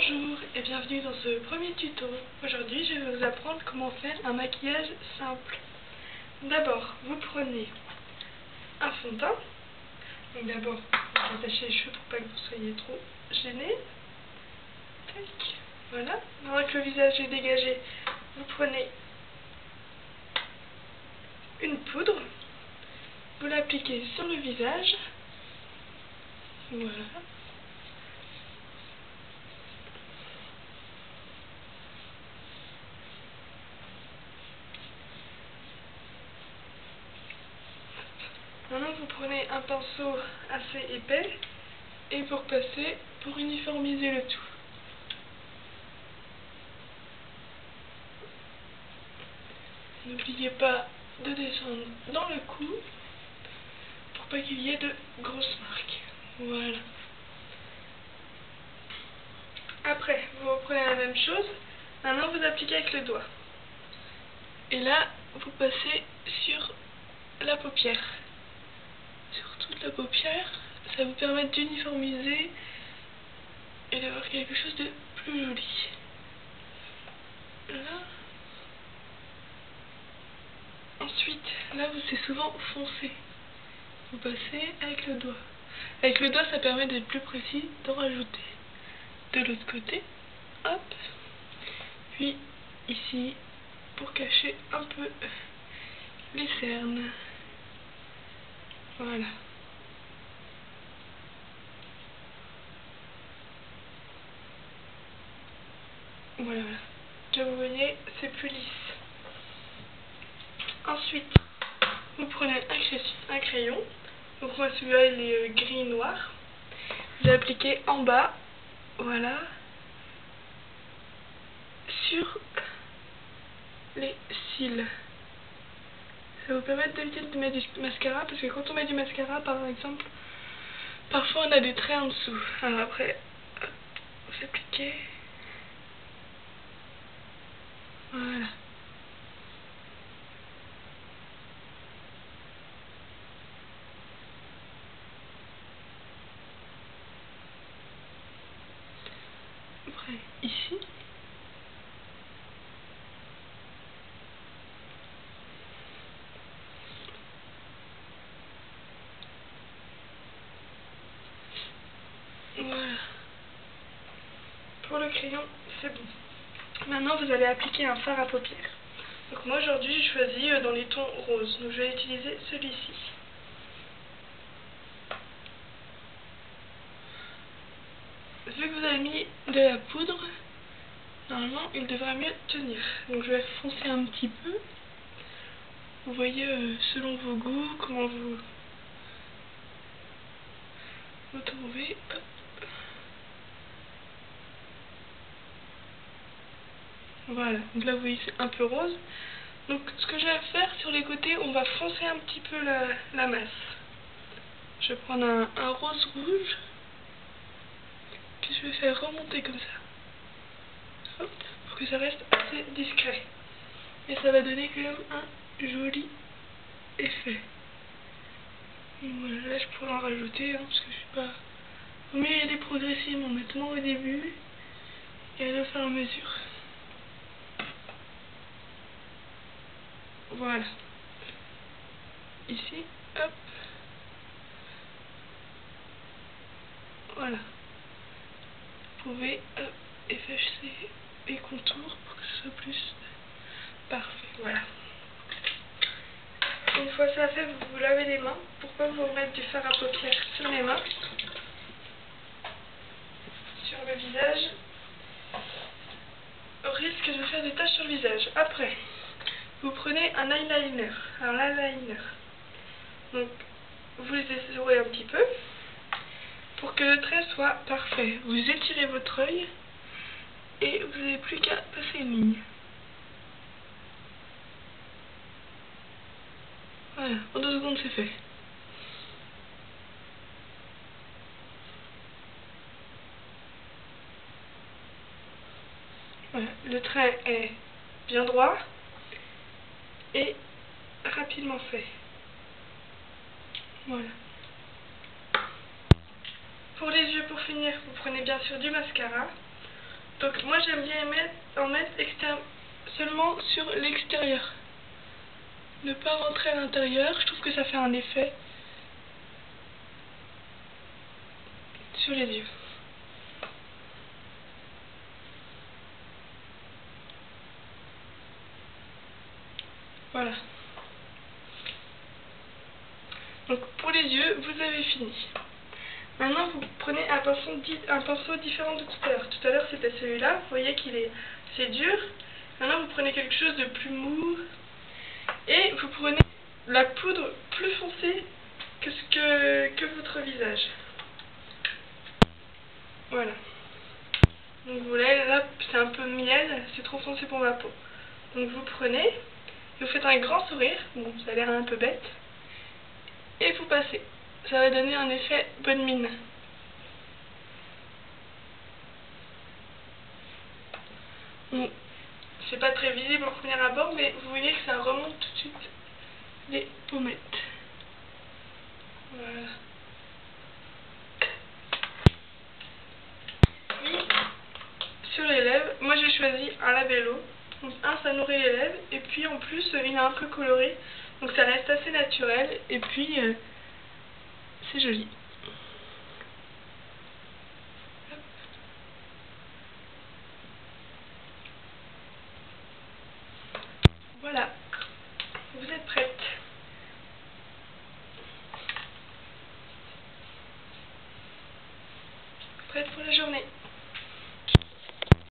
Bonjour et bienvenue dans ce premier tuto. Aujourd'hui je vais vous apprendre comment faire un maquillage simple. D'abord vous prenez un fond de teint. Donc d'abord vous attachez les cheveux pour pas que vous soyez trop gênés. Tac. Voilà. Maintenant que le visage est dégagé, vous prenez une poudre. Vous l'appliquez sur le visage. Voilà. Maintenant vous prenez un pinceau assez épais et pour passer, pour uniformiser le tout. N'oubliez pas de descendre dans le cou pour pas qu'il y ait de grosses marques. Voilà. Après, vous reprenez la même chose. Maintenant vous appliquez avec le doigt. Et là, vous passez sur la paupière. Sur toute la paupière, ça vous permet d'uniformiser et d'avoir quelque chose de plus joli. Là. Ensuite, là c'est souvent foncé. Vous passez avec le doigt. Avec le doigt, ça permet d'être plus précis, d'en rajouter. De l'autre côté, hop. Puis ici, pour cacher un peu les cernes. Voilà. Voilà. Comme vous voyez, c'est plus lisse. Ensuite, vous prenez un crayon. Donc moi celui-là il est gris noir. Vous appliquez en bas, voilà, sur les cils. Ça vous permet d'éviter de mettre du mascara parce que quand on met du mascara par exemple, parfois on a des traits en dessous. Alors après, vous appliquez. Voilà. Après, ici. Voilà. Pour le crayon, c'est bon. Maintenant, vous allez appliquer un fard à paupières. Donc moi aujourd'hui, j'ai choisi dans les tons roses. Donc je vais utiliser celui-ci. Vu que vous avez mis de la poudre, normalement il devrait mieux tenir. Donc je vais foncer un petit peu. Vous voyez selon vos goûts, comment vous trouvez. Hop. Voilà, donc là vous voyez c'est un peu rose. Donc ce que je vais faire sur les côtés, on va foncer un petit peu la masse. Je vais prendre un rose rouge que je vais faire remonter comme ça. Hop, pour que ça reste assez discret. Et ça va donner quand même un joli effet. Voilà, là je pourrais en rajouter parce que je suis pas... Vaut mieux y aller progressivement, maintenant au début et aller au fur et à mesure. Voilà. Ici, hop. Voilà. Vous pouvez effacer les contours pour que ce soit plus parfait. Voilà. Une fois ça fait, vous vous lavez les mains pour pas vous remettre du fard à paupières sur les mains, sur le visage, au risque de faire des taches sur le visage. Après, vous prenez un eyeliner. Alors l'eyeliner, donc vous les essorez un petit peu pour que le trait soit parfait. Vous étirez votre œil et vous n'avez plus qu'à passer une ligne. Voilà, en 2 secondes c'est fait. Voilà, le trait est bien droit et rapidement fait. Voilà. Pour les yeux, pour finir, vous prenez bien sûr du mascara. Donc moi j'aime bien en mettre seulement sur l'extérieur. Ne pas rentrer à l'intérieur, je trouve que ça fait un effet sur les yeux. Voilà. Donc pour les yeux, vous avez fini. Maintenant vous prenez un pinceau différent de tout à l'heure. Tout à l'heure c'était celui-là, vous voyez c'est dur. Maintenant vous prenez quelque chose de plus mou. Et vous prenez la poudre plus foncée que votre visage. Voilà. Donc vous voyez, là c'est un peu miel, c'est trop foncé pour ma peau. Donc vous prenez, et vous faites un grand sourire, bon ça a l'air un peu bête, et vous passez. Ça va donner un effet bonne mine. Bon, c'est pas très visible au premier abord, mais vous voyez que ça remonte tout de suite les pommettes. Voilà. Puis, sur les lèvres, moi j'ai choisi un labello. Donc ça nourrit les lèvres, et puis en plus il est un peu coloré, donc ça reste assez naturel, et puis c'est joli. Voilà, vous êtes prêts.